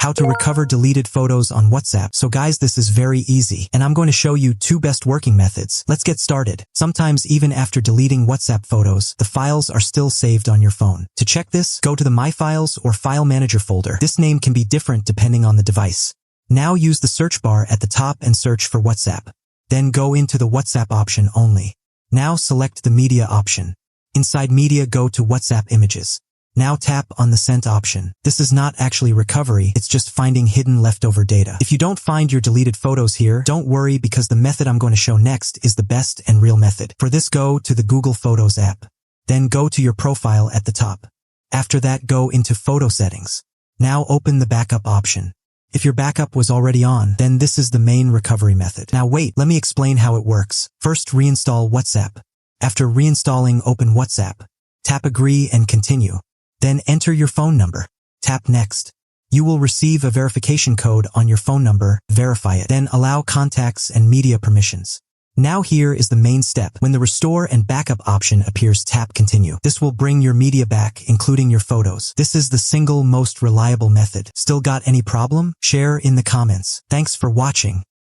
How to recover deleted photos on WhatsApp. So guys, this is very easy, and I'm going to show you 2 best working methods. Let's get started. Sometimes even after deleting WhatsApp photos, the files are still saved on your phone. To check this, go to the My Files or File Manager folder. This name can be different depending on the device. Now use the search bar at the top and search for WhatsApp. Then go into the WhatsApp option only. Now select the Media option. Inside Media, go to WhatsApp Images. Now tap on the Sent option. This is not actually recovery, it's just finding hidden leftover data. If you don't find your deleted photos here, don't worry because the method I'm going to show next is the best and real method. For this, go to the Google Photos app. Then go to your profile at the top. After that, go into Photo Settings. Now open the Backup option. If your backup was already on, then this is the main recovery method. Now wait, let me explain how it works. First, reinstall WhatsApp. After reinstalling, open WhatsApp. Tap Agree and Continue. Then enter your phone number. Tap Next. You will receive a verification code on your phone number. Verify it. Then allow contacts and media permissions. Now here is the main step. When the Restore and Backup option appears, tap Continue. This will bring your media back, including your photos. This is the single most reliable method. Still got any problem? Share in the comments. Thanks for watching.